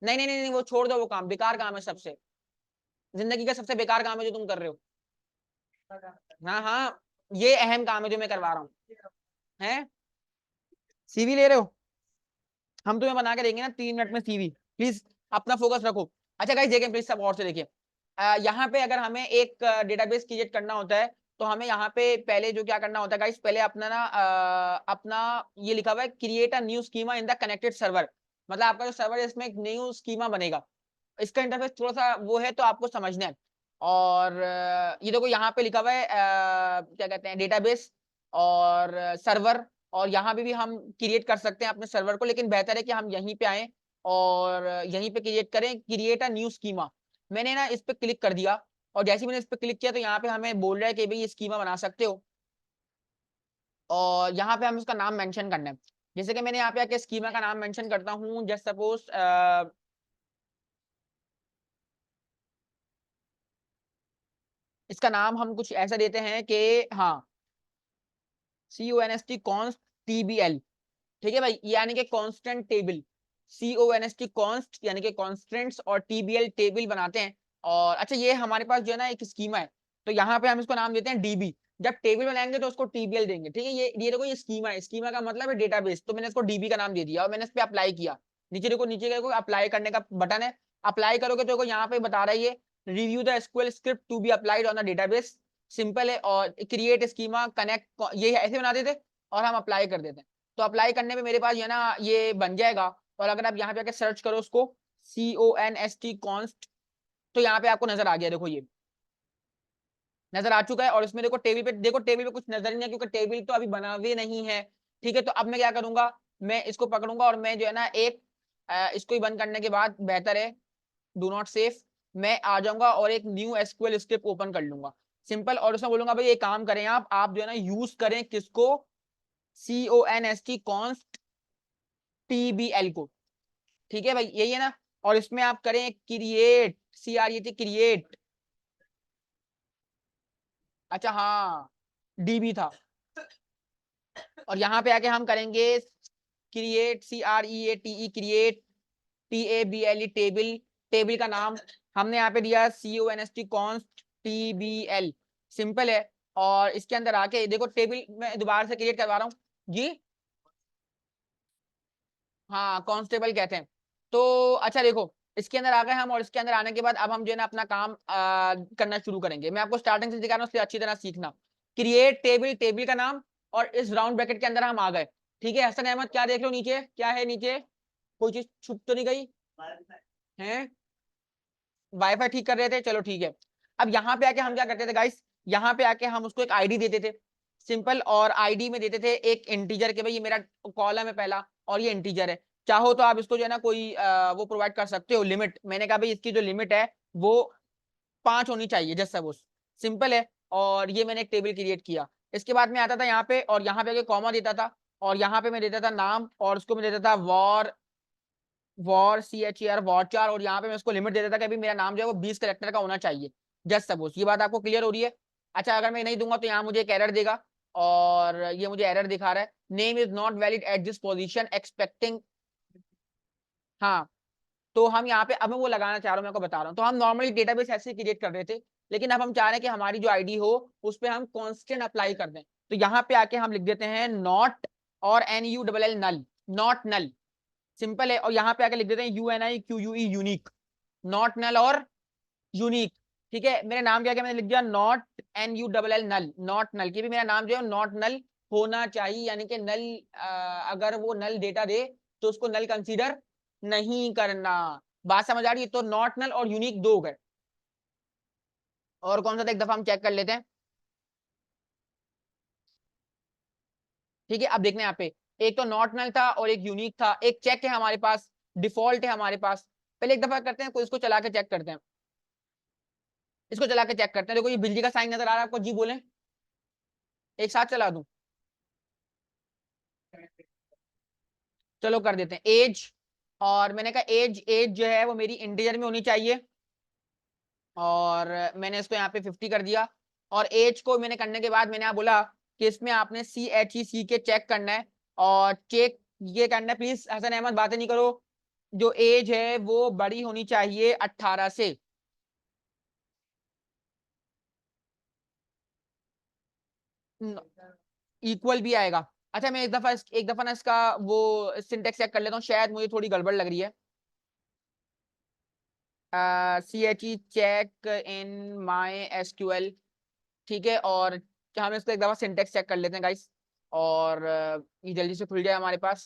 नहीं नहीं नहीं नहीं, वो छोड़ दो, वो काम बेकार काम है सबसे, जिंदगी का सबसे बेकार काम है जो तुम कर रहे हो। हाँ हाँ, ये अहम काम है जो मैं करवा रहा हूँ। हैं, सीवी ले रहे हो, हम तुम्हें बना के देंगे ना 3 मिनट में सीवी, प्लीज अपना फोकस रखो। अच्छा गाइस देखें प्लीज, सब और से देखिए। यहाँ पे अगर हमें एक डेटाबेस क्रिएट करना होता है तो हमें यहाँ पे पहले जो क्या करना होता है गाइस, पहले अपना ना अपना ये लिखा हुआ है create a new schema in the connected server. मतलब आपका जो सर्वर है इसमें एक न्यू स्कीमा बनेगा। इसका इंटरफेस थोड़ा सा वो है तो आपको समझना है। और ये देखो यहाँ पे लिखा हुआ है क्या कहते हैं, डेटाबेस और सर्वर। और यहाँ पे भी हम क्रिएट कर सकते हैं अपने सर्वर को, लेकिन बेहतर है कि हम यहीं पे आए और यहीं पे क्रिएट करें, क्रिएट अ न्यू स्कीमा। मैंने ना इस पे क्लिक कर दिया, और जैसे ही मैंने इस पे क्लिक किया तो यहाँ पे हमें बोल रहा है कि भाई ये स्कीमा बना सकते हो, और यहाँ पे हम इसका नाम मेंशन करना है। जैसे कि मैंने यहाँ पे आके स्कीमा का नाम मेंशन करता हूँ, जस्ट सपोज इसका नाम हम कुछ ऐसा देते हैं कि हाँ CONST कॉन्स्ट TBL, ठीक है भाई, यानी कि कांस्टेंट टेबल। CONST कॉन्स्ट यानी कि कॉन्स्टेंट्स, और TBL टेबल बनाते हैं। और अच्छा ये हमारे पास जो है ना एक स्कीमा है, तो यहाँ पे हम इसको नाम देते हैं DB। जब टेबल बनाएंगे तो उसको TBL देंगे, ठीक है। ये देखो ये स्कीमा है, स्कीमा का मतलब है डेटाबेस, तो मैंने इसको DB का नाम दे दिया और मैंने इस पे अप्लाई किया। नीचे देखो, नीचे देखो अप्लाई करने का बटन है, अप्लाई करोगे तो देखो यहाँ पे बता रही है review the SQL script to be applied on the database. Simple है। और क्रिएट स्कीमा कनेक्ट, ये ऐसे बना देते और हम अप्लाई कर देते हैं। तो अप्लाई करने में मेरे पास ये ना ये बन जाएगा। और अगर आप यहाँ पे आके सर्च करो उसको CONST कॉन्स्ट, तो यहाँ पे आपको नजर आ गया, देखो ये नजर आ चुका है। और इसमें देखो टेबल पे, देखो टेबल पे कुछ नजर नहीं है क्योंकि टेबल तो अभी बना हुए नहीं है। ठीक है, तो अब मैं क्या करूंगा, मैं इसको पकड़ूंगा और मैं जो है ना एक इसको ही बंद करने के बाद बेहतर है डू नॉट सेव, मैं आ जाऊंगा और एक न्यू एसक्यूएल स्क्रिप्ट ओपन कर लूंगा सिंपल। और उसमें बोलूंगा भाई ये काम करें, आप जो है ना यूज करें किसको, CONST कॉन्स्ट TBL को। ठीक है भाई, यही है ना। और इसमें आप करें क्रिएट, CREAT क्रिएट, अच्छा हाँ DB था। और यहाँ पे आके हम करेंगे create, CREATE create, TABLE table, table का नाम हमने यहाँ पे दिया CONST कॉन्स्ट TBL, सिंपल है। और इसके अंदर आके देखो टेबल मैं दोबारा से क्रिएट करवा रहा हूँ जी, हाँ कांस्टेबल कहते हैं। तो अच्छा देखो इसके अंदर आ गए हम, और इसके अंदर आने के बाद अब हम जो है ना अपना काम करना शुरू करेंगे। मैं आपको स्टार्टिंग से सिखा रहा हूँ, इसलिए अच्छी तरह सीखना। क्रिएट टेबल, टेबल का नाम, और इस राउंड ब्रैकेट के अंदर हम आ गए। ठीक है हसन अहमद, क्या देख लो नीचे, क्या है नीचे, कोई चीज छुप तो नहीं गई है? वाईफाई ठीक कर रहे थे, चलो ठीक है। अब यहाँ पे आके हम क्या करते थे गाइस, यहाँ पे आके हम उसको एक आईडी देते थे सिंपल, और आईडी में देते थे एक इंटीजर के, भाई ये मेरा कॉलम है पहला और ये इंटीजर है। चाहो तो आप इसको जो है ना कोई वो प्रोवाइड कर सकते हो लिमिट, मैंने कहा भाई इसकी जो लिमिट है वो 5 होनी चाहिए, जस्ट सपोज, सिंपल है। और ये मैंने एक टेबल क्रिएट किया। इसके बाद में आता था यहाँ पे, और यहाँ पे आके कॉमा देता था, और यहाँ पे मैं देता था नाम, और उसको मैं देता था CHER वॉर 4, और यहाँ पे मैं उसको लिमिट दे देता कि अभी मेरा नाम जो है वो 20 करेक्टर का होना चाहिए, जस्ट सपोज। ये बात आपको क्लियर हो रही है? अच्छा अगर मैं नहीं दूंगा तो यहाँ मुझे एक एरर देगा, और ये मुझे एरर दिखा रहा है, name is not valid at this position expecting, हाँ। तो हम यहाँ पे अब मैं वो लगाना चाह रहा हूँ, मैं आपको बता रहा हूँ। तो हम नॉर्मली डेटाबेस ऐसे क्रिएट कर रहे थे, लेकिन अब हम चाह रहे हैं कि हमारी जो आईडी हो उस पर हम कांस्टेंट अप्लाई कर दें। तो यहाँ पे आके हम लिख देते हैं नॉट, और NULL null, not null, simple है। और यहाँ पे आके लिख देते हैं UNIQUE यूनिक, नॉट नल और यूनिक। ठीक है, मेरे नाम क्या क्या मैंने लिख दिया, not NULL null, not null, की भी मेरा नाम जो है नॉट नल होना चाहिए, यानी कि नल अगर वो नल डेटा दे तो उसको नल कंसीडर नहीं करना। बात समझ आ रही है? तो नॉट नल और यूनिक दो हो गए। और कौन सा था एक दफा हम चेक कर लेते हैं। ठीक है, अब देखने यहाँ पे एक तो नॉट नल था और एक यूनिक था, एक चेक है हमारे पास, डिफॉल्ट है हमारे पास। पहले एक दफा करते हैं, कोई इसको चला के चेक करते हैं, इसको चला के चेक करते हैं। देखो ये बिजली का साइन नजर आ रहा है आपको जी, बोले एक साथ चला दूं, चलो कर देते हैं एज। और मैंने कहा एज, एज जो है वो मेरी इंटीजर में होनी चाहिए, और मैंने इसको यहाँ पे 50 कर दिया। और एज को मैंने करने के बाद मैंने यहाँ बोला कि इसमें आपने CHEC के चेक करना है, और चेक ये करना है, प्लीज हसन अहमद बातें नहीं करो, जो एज है वो बड़ी होनी चाहिए 18 से। इक्वल भी आएगा। अच्छा मैं एक दफा ना इसका वो सिंटेक्स चेक कर लेता हूँ, शायद मुझे थोड़ी गड़बड़ लग रही है। CHE check in my SQL, ठीक है। और हम इसको एक दफा सिंटेक्स चेक कर लेते हैं गाइस, और ये जल्दी से खुल जाए हमारे पास।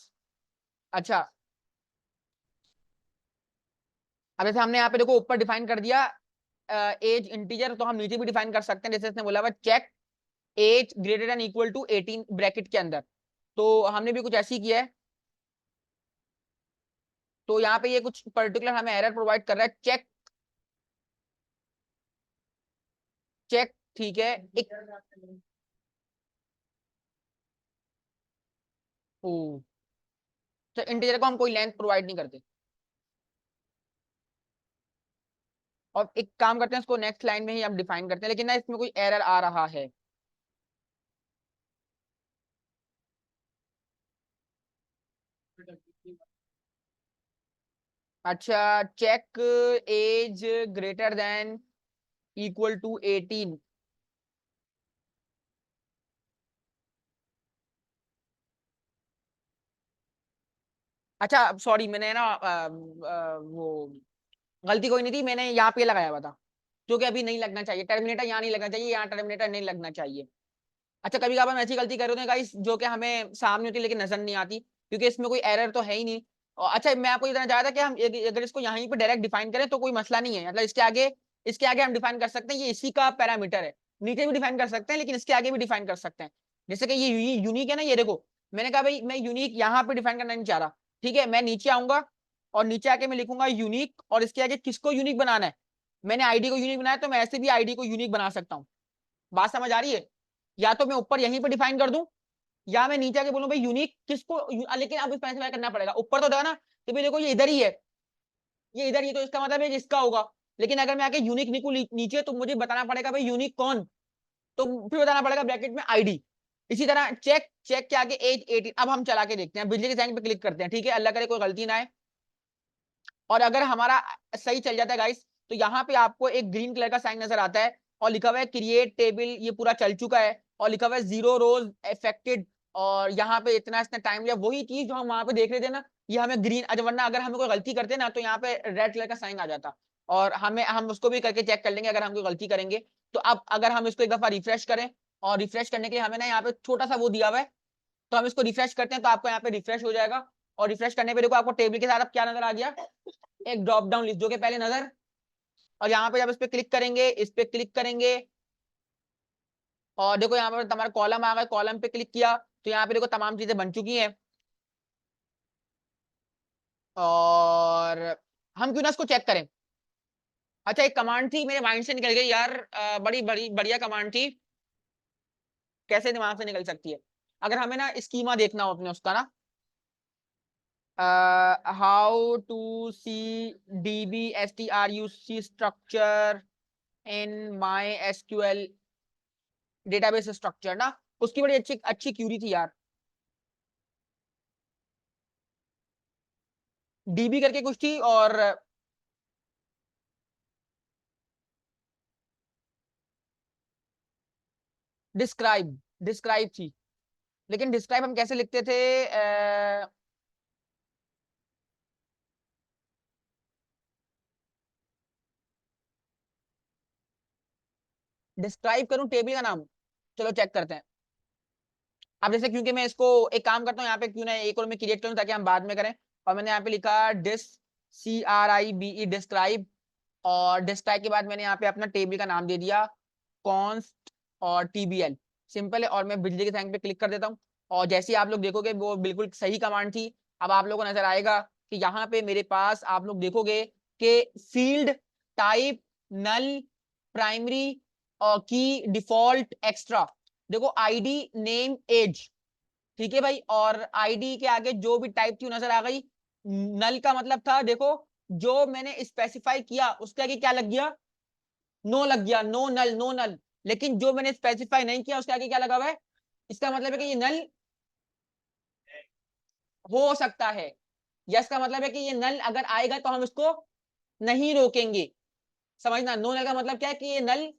अच्छा अब जैसे हमने यहाँ पे देखो ऊपर डिफाइन कर दिया एज इंटीजर, तो हम नीचे भी डिफाइन कर सकते हैं, जैसे इसने बोला हुआ check age greater than equal to 18 bracket के अंदर। तो हमने भी कुछ ऐसी किया है। तो यहाँ पे ये कुछ पर्टिकुलर हमें एरर प्रोवाइड कर रहा है, चेक, चेक, ठीक है एक, ओ, तो इंटीजर को हम कोई लेंथ प्रोवाइड नहीं करते। और एक काम करते हैं, इसको नेक्स्ट लाइन में ही हम डिफाइन करते हैं, लेकिन ना इसमें कोई एरर आ रहा है। अच्छा check age greater than equal to 18। अच्छा सॉरी, मैंने ना वो गलती कोई नहीं थी, मैंने यहाँ पे लगाया हुआ था, जो कि अभी नहीं लगना चाहिए, टर्मिनेटर यहाँ नहीं लगना चाहिए, यहाँ टर्मिनेटर नहीं लगना चाहिए। अच्छा कभी कभार हम ऐसी गलती कर रहे होते हैं गाइस जो कि हमें सामने होती है लेकिन नजर नहीं आती, क्योंकि इसमें कोई एरर तो है ही नहीं। और अच्छा मैं आपको ये बताना चाह रहा था कि हम अगर इसको यहीं पे डायरेक्ट डिफाइन करें तो कोई मसला नहीं है, मतलब इसके आगे हम डिफाइन कर सकते हैं, ये इसी का पैरामीटर है। नीचे भी डिफाइन कर सकते हैं, लेकिन इसके आगे भी डिफाइन कर सकते हैं। जैसे कि ये यूनिक है ना, ये देखो मैंने कहा भाई मैं यूनिक यहाँ पे डिफाइन करना नहीं चाह रहा, ठीक है, मैं नीचे आऊंगा और नीचे आके मैं लिखूंगा यूनिक, और इसके आगे किसको यूनिक बनाना है, मैंने आईडी को यूनिक बनाया तो मैं ऐसे भी आईडी को यूनिक बना सकता हूँ। बात समझ आ रही है? या तो मैं ऊपर यहीं पे डिफाइन कर दूं, या मैं नीचे आके बोलूं भाई यूनिक किसको लेकिन अब स्पेसिफाई करना पड़ेगा, ऊपर तो देगा ना कि भाई देखो ये इधर ही है, ये इधर ही, तो इसका मतलब है इसका होगा। लेकिन अगर मैं आके यूनिक लिखूं नीचे, तो मुझे बताना पड़ेगा भाई यूनिक कौन, तो फिर बताना पड़ेगा ब्रैकेट में आईडी। इसी तरह चेक, चेक के आगे एज 18। अब हम चला के देखते हैं, बिजली के साइन पे क्लिक करते हैं, ठीक है, अल्लाह करे कोई गलती ना आए। और अगर हमारा सही चल जाता है गाइस, तो यहाँ पे आपको एक ग्रीन कलर का साइन नजर आता है और लिखा हुआ है क्रिएट टेबल, ये पूरा चल चुका है, और लिखा हुआ है 0 रोज अफेक्टेड, और यहाँ पे इतना इतना टाइम लिया, वही चीज जो हम वहां पे देख रहे थे ना, ये हमें ग्रीन, वरना अगर हमें कोई गलती करते ना तो यहाँ पे रेड कलर का साइन आ जाता, और हम उसको भी करके चेक कर लेंगे अगर हम कोई गलती करेंगे। तो अब अगर हम इसको एक दफा रिफ्रेश करें, और रिफ्रेश करने के लिए हमें ना यहाँ पे छोटा सा वो दिया हुआ है, तो हम इसको रिफ्रेश करते हैं तो आपको यहाँ पे रिफ्रेश हो जाएगा। और रिफ्रेश करने पे देखो आपको टेबल के साथ अब क्या नजर आ गया, एक ड्रॉप डाउन लिस्ट जो कि पहले नजर, और यहाँ पे जब इस पे क्लिक करेंगे, इस पे क्लिक करेंगे, और देखो यहाँ पर तुम्हारा कॉलम आ गया, कॉलम पे क्लिक किया तो यहाँ पे देखो तमाम चीजें बन चुकी हैं। और हम क्यों ना इसको चेक करें। अच्छा एक कमांड थी मेरे माइंड से निकल गई यार, बड़ी बड़ी बढ़िया कमांड थी, कैसे दिमाग से निकल सकती है। अगर हमें ना स्कीमा देखना हो अपने उसका ना, how to see DBSTRUC structure in my SQL database structure ना, उसकी बड़ी अच्छी अच्छी क्यूरी थी यार, डीबी करके कुछ थी, और डिस्क्राइब, डिस्क्राइब थी। लेकिन डिस्क्राइब हम कैसे लिखते थे, डिस्क्राइब करूं टेबल का नाम, चलो चेक करते हैं। अब जैसे क्योंकि मैं इसको एक काम करता हूँ यहाँ पे, क्यों ना एक और मैं क्रिएट करूँ ताकि हम बाद में करें, और मैंने यहाँ पे लिखा CRIBE डिस्क्राइब, और डिस्क्राइब के बाद मैंने यहाँ पे अपना टेबल का नाम दे दिया कॉन्स्ट और TBL, सिंपल है, और मैं बिजली के थैंक पे क्लिक कर देता हूँ। और जैसे ही आप लोग देखोगे वो बिल्कुल सही कमांड थी। अब आप लोगों को नजर आएगा कि यहाँ पे मेरे पास आप लोग देखोगे कि फील्ड टाइप नल प्राइमरी और की डिफॉल्ट एक्स्ट्रा, देखो आईडी नेम एज, ठीक है भाई, और आईडी के आगे जो भी टाइप थी नजर आ गई। नल का मतलब था देखो, जो मैंने स्पेसिफाई किया उसके आगे क्या लग गया, नो लग गया, नो नल, नो नल। लेकिन जो मैंने स्पेसिफाई नहीं किया उसके आगे क्या लगा हुआ है, इसका मतलब है कि ये नल हो सकता है, या इसका मतलब है कि ये नल अगर आएगा तो हम इसको नहीं रोकेंगे। समझना, नो नल का मतलब क्या है कि ये नल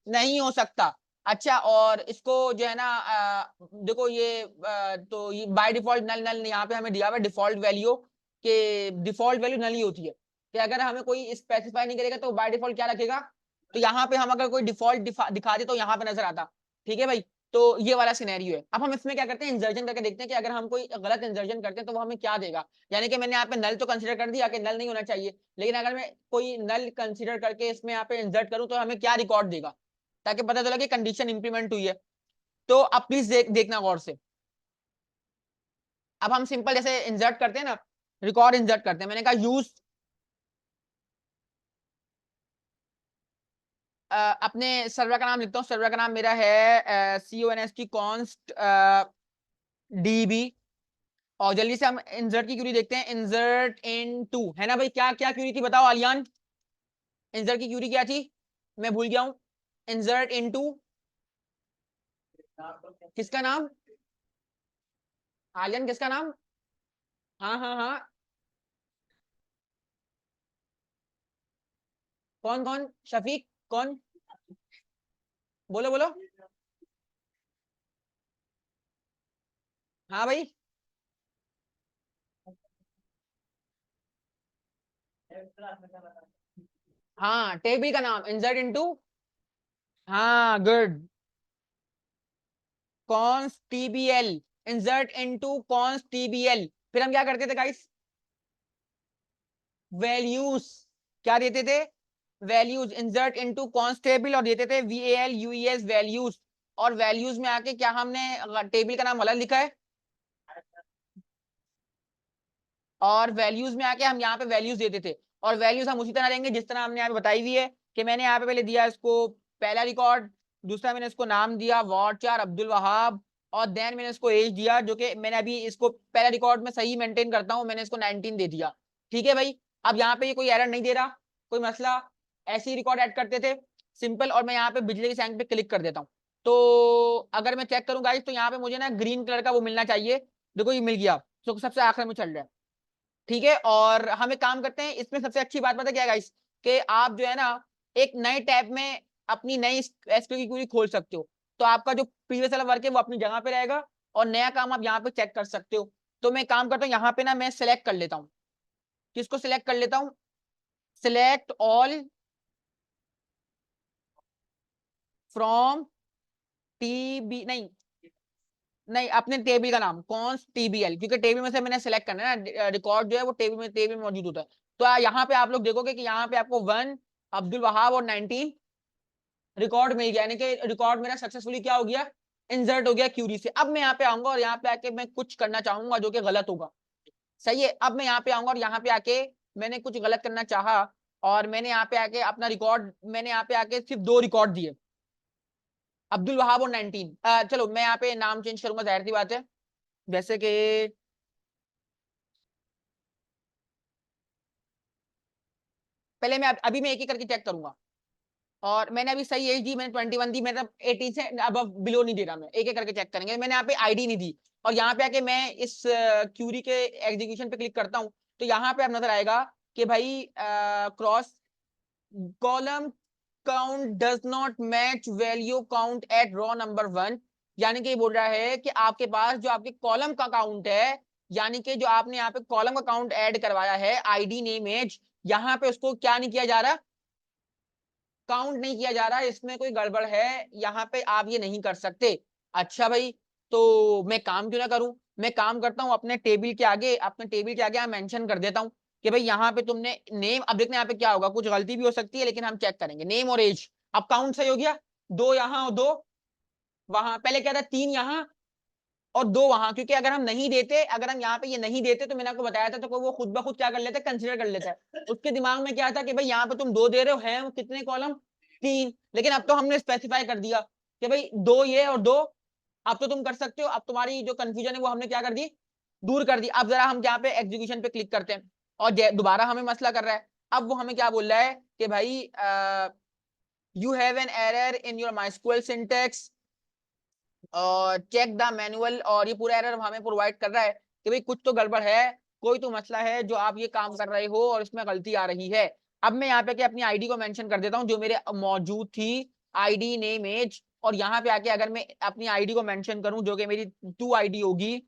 नहीं हो सकता। अच्छा, और इसको जो है ना देखो ये तो ये बाय डिफॉल्ट नल, नल यहाँ पे हमें दिया हुआ है डिफॉल्ट वैल्यू, के डिफॉल्ट वैल्यू नल ही होती है, कि अगर हमें कोई स्पेसिफाई नहीं करेगा तो बाय डिफॉल्ट क्या रखेगा। तो यहाँ पे हम अगर कोई डिफॉल्ट दिखा दे तो यहाँ पे नजर आता, ठीक है भाई। तो ये वाला सिनेरियो है। अब हम इसमें क्या करते हैं, इंसर्जन करके देखते हैं कि अगर हम कोई गलत इंसर्जन करते हैं तो वो हमें क्या देगा। यानी कि मैंने यहाँ पे नल तो कंसिडर कर दिया कि नल नहीं होना चाहिए, लेकिन अगर मैं कोई नल कंसिडर करके इसमें यहाँ पे इंसर्ट करूँ तो हमें क्या रिकॉर्ड देगा, ताकि पता चला कि कंडीशन इंप्लीमेंट हुई है। तो अब प्लीज देखना गौर से। अब हम सिंपल जैसे इंसर्ट करते हैं ना, रिकॉर्ड इंसर्ट करते हैं, मैंने कहा यूज अपने सर्वर का नाम लिखता हूँ, सर्वर का नाम मेरा है CONST कॉन्स्ट DB। और जल्दी से हम इंसर्ट की क्यूरी देखते हैं, इंसर्ट इन टू, है ना भाई, क्या क्या क्यूरी थी बताओ आलियान, इंसर्ट की क्यूरी क्या थी, मैं भूल गया हूँ। इंसर्ट इनटू, किसका नाम, आलियन किसका नाम, हाँ हाँ हाँ, कौन कौन, शफीक कौन, बोलो बोलो, हाँ भाई, हाँ टेबल का नाम इंसर्ट इनटू, हाँ good, cons TBL, insert into cons TBL। फिर हम क्या करते थे गाइस, वैल्यूज क्या देते थे, values insert into cons table और देते थे VALUES वैल्यूज, और वैल्यूज में आके क्या हमने टेबल का नाम गलत लिखा है, और वैल्यूज में आके हम यहाँ पे वैल्यूज देते थे, और वैल्यूज हम उसी तरह देंगे जिस तरह हमने यहाँ पे बताई हुई है कि मैंने यहाँ पे पहले दिया इसको पहला रिकॉर्ड, दूसरा मैंने इसको नाम दिया वारचार अब्दुल वहाब, और देन मैंने इसको एज दिया जो कि मैंने अभी इसको पहला रिकॉर्ड में सही मेंटेन करता हूँ, मैंने इसको 19 दे दिया। ठीक है भाई, अब यहाँ पे ये कोई एरर नहीं दे रहा, कोई मसला, ऐसे ही रिकॉर्ड ऐड करते थे सिंपल। और मैं यहाँ पे बिजली के सैंक पे क्लिक कर देता हूँ, तो अगर मैं चेक करूँ गाइस तो यहाँ पे मुझे ना ग्रीन कलर का वो मिलना चाहिए, देखो ये मिल गया, तो सबसे आखिर में चल रहा है। ठीक है, और हम एक काम करते हैं, इसमें सबसे अच्छी बात पता क्या है गाइस, कि आप जो है ना एक नए टैब में अपनी नई एसक्यू की क्वेरी खोल सकते हो, तो आपका जो प्रीवियस वाला वर्क है वो अपनी जगह पे रहेगा, और नया काम आप यहाँ पे चेक कर सकते हो। तो मैं काम करता हूँ यहाँ पे ना मैं सिलेक्ट कर लेता हूँ, किसको सिलेक्ट कर लेता हूँ, सिलेक्ट ऑल फ्रॉम टीबी, नहीं नहीं, अपने टेबल का नाम कॉन्स TBL, क्योंकि टेबल में से मैंने सेलेक्ट करना है ना, रिकॉर्ड जो है वो टेबल में मौजूद होता है। तो यहाँ पे आप लोग देखोगे कि यहाँ पे आपको 1 अब्दुल वहाब और 19 रिकॉर्ड मिल गया, यानी कि रिकॉर्ड मेरा सक्सेसफुली क्या हो गया, इंसर्ट हो गया क्यूरी से। अब मैं यहाँ पे आऊंगा और यहाँ पे आके मैं कुछ करना चाहूंगा जो कि गलत होगा, सही है। अब मैं यहाँ पे आऊंगा और यहाँ पे आके मैंने कुछ गलत करना चाहा, और मैंने यहाँ पे आके अपना रिकॉर्ड, मैंने यहाँ पे आके सिर्फ 2 रिकॉर्ड दिए, अब्दुल वहाब और 19। चलो मैं यहाँ पे नाम चेंज करूंगा, जाहिर सी बात है, जैसे कि पहले मैं अभी मैं एक ही करके चेक करूंगा, और मैंने अभी सही एज दी, मैंने 21 दी, मतलब 18 से अब बिलो नहीं दे रहा, मैं एक एक करके चेक करेंगे। मैंने यहाँ पे आईडी नहीं दी, और यहाँ पे आके मैं इस क्यूरी के एग्जीक्यूशन पे क्लिक करता हूँ, तो यहाँ पे अब नजर आएगा कि भाई cross column count does not match value count at row number 1, यानी कि ये बोल रहा है कि आपके पास जो आपके कॉलम का काउंट है, यानी कि जो आपने यहाँ पे कॉलम का काउंट ऐड करवाया है आईडी नेम एज, यहाँ पे उसको क्या नहीं किया जा रहा, काउंट नहीं किया जा रहा है, इसमें कोई गड़बड़ है, यहाँ पे आप ये नहीं कर सकते। अच्छा भाई, तो मैं काम क्यों ना करूं, मैं काम करता हूं अपने टेबल के आगे, अपने टेबल के आगे मेंशन कर देता हूं कि भाई यहाँ पे तुमने नेम, अब देखने यहाँ पे क्या होगा, कुछ गलती भी हो सकती है लेकिन हम चेक करेंगे, नेम और एज। अब काउंट सही हो गया, 2 यहाँ और 2 वहां, पहले क्या था 3 यहाँ और 2 वहां, क्योंकि अगर हम नहीं देते, अगर हम यहाँ पे ये नहीं देते तो मैंने आपको बताया था, तो वो खुद ब खुद क्या कर लेते, कंसिडर कर लेता है। उसके दिमाग में क्या था कि भाई यहाँ पे तुम 2 दे रहे हो, है कितने कॉलम, 3, लेकिन अब तो हमने स्पेसिफाई कर दिया कि भाई 2 ये और 2, अब तो तुम कर सकते हो, अब तुम्हारी जो कंफ्यूजन है वो हमने क्या कर दी, दूर कर दी। अब जरा हम यहाँ पे एग्जीक्यूशन पे क्लिक करते हैं, और दोबारा हमें मसला कर रहा है। अब वो हमें क्या बोल रहा है कि भाई you have an error in your MySQL syntax, check the manual, और ये पूरा एरर हमें प्रोवाइड कर रहा है कि भाई कुछ तो गड़बड़ है, कोई तो मसला है जो आप ये काम कर रहे हो और इसमें गलती आ रही है। अब मैं यहाँ पे कि अपनी आईडी को मेंशन कर देता हूँ जो मेरे मौजूद थी, आईडी नेम एज, और यहाँ पे आके अगर मैं अपनी आईडी को मेंशन करूं जो कि मेरी 2 आईडी होगी,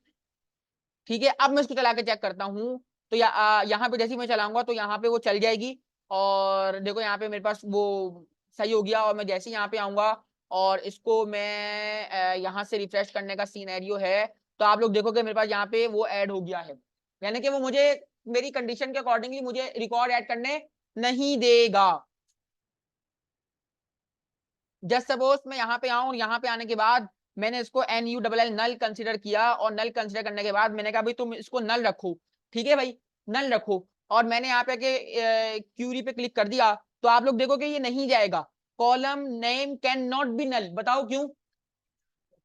ठीक है। अब मैं इसको चला के चेक करता हूँ, तो यहाँ पे जैसे ही मैं चलाऊंगा तो यहाँ पे वो चल जाएगी, और देखो यहाँ पे मेरे पास वो सही हो गया। और मैं जैसे ही यहाँ पे आऊंगा और इसको मैं यहाँ से रिफ्रेश करने का सीनेरियो है, तो आप लोग देखोगे मेरे पास यहाँ पे वो ऐड हो गया है, यानी कि वो मुझे मेरी कंडीशन के अकॉर्डिंगली मुझे रिकॉर्ड ऐड करने नहीं देगा। जस्ट सपोज मैं यहाँ पे आऊं, और यहाँ पे आने के बाद मैंने इसको NULL नल कंसीडर किया, और नल कंसीडर करने के बाद मैंने कहा भाई तुम इसको नल रखो, ठीक है भाई, नल रखो, और मैंने यहाँ पे क्यूरी पे क्लिक कर दिया, तो आप लोग देखोगे ये नहीं जाएगा, column name can not be null. बताओ क्यों,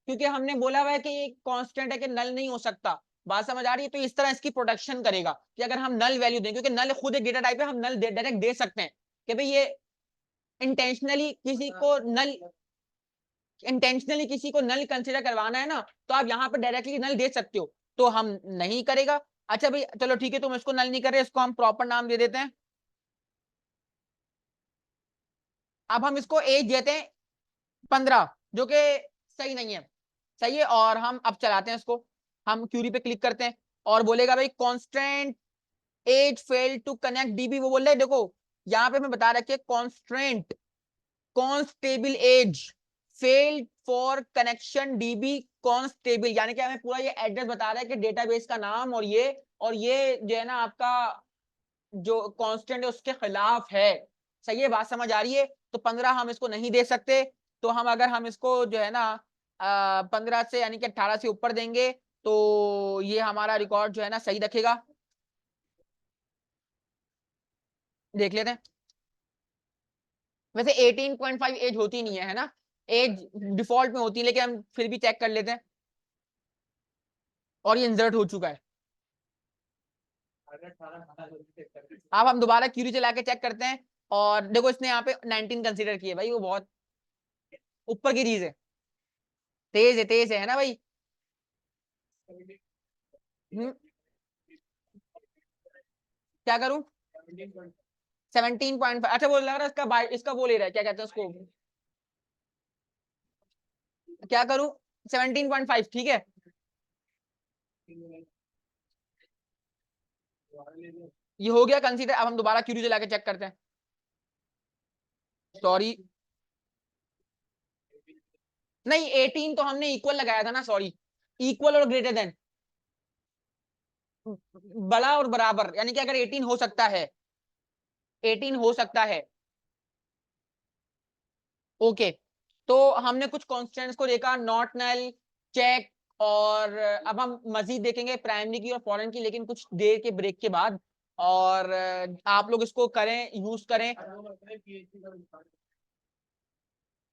क्योंकि हमने बोला हुआ है कि ये कांस्टेंट है कि नल नहीं हो सकता। बात समझ आ रही है, तो इस तरह इसकी प्रोटेक्शन करेगा कि अगर हम नल वैल्यू दें, क्योंकि नल खुद एक डेटा टाइप है, हम नल डायरेक्ट दे सकते हैं कि भाई ये इंटेंशनली किसी को नल, इंटेंशनली किसी को नल कंसीडर करवाना है ना, तो आप यहाँ पर डायरेक्टली नल दे सकते हो, तो हम नहीं करेगा। अच्छा भाई चलो ठीक है, तुम इसको नल नहीं कर रहे, इसको हम प्रॉपर नाम दे देते हैं। अब हम इसको एज देते हैं 15, जो कि सही नहीं है, सही है। और हम अब चलाते हैं इसको, हम क्यूरी पे क्लिक करते हैं, और बोलेगा भाई constant as fail to connect DB, वो बोल रहे हैं देखो यहाँ पे मैं बता रखिए constant constable as failed for connection DB constable, यानी कि हमें पूरा ये एड्रेस बता रहा है कि डेटाबेस का नाम, और ये जो है ना आपका जो कांस्टेंट है उसके खिलाफ है, सही है, बात समझ आ रही है? तो 15 हम इसको नहीं दे सकते, तो हम अगर हम इसको जो है ना 15 से यानी कि 18 से ऊपर देंगे तो ये हमारा रिकॉर्ड जो है ना सही रखेगा। देख लेते हैं। वैसे 18.5 एज होती नहीं है ना, एज डिफॉल्ट में होती है, लेकिन हम फिर भी चेक कर लेते हैं। और ये इंसर्ट हो चुका है। अब हम दोबारा क्यूरी चला के चेक करते हैं, और देखो इसने यहाँ पे 19 कंसीडर किए भाई, वो बहुत ऊपर की चीज है, तेज है ना भाई। हम्म, क्या करूं? 17.5, अच्छा वो लग रहा है इसका इसका वो ले रहा है, क्या कहते हैं उसको, क्या करूं? 17.5 ठीक है। ये हो गया कंसीडर। अब हम दोबारा क्यूरी चला के चेक करते हैं। सॉरी, नहीं 18 तो हमने इक्वल लगाया था ना, सॉरी, इक्वल और ग्रेटर देन, बड़ा और बराबर, यानी कि अगर 18 हो सकता है, 18 हो सकता है। ओके, तो हमने कुछ कॉन्स्टेंट्स को देखा, नॉट नल, चेक, और अब हम मजीद देखेंगे प्राइमरी की और फॉरेन की, लेकिन कुछ देर के ब्रेक के बाद। और आप लोग इसको करें, यूज करें।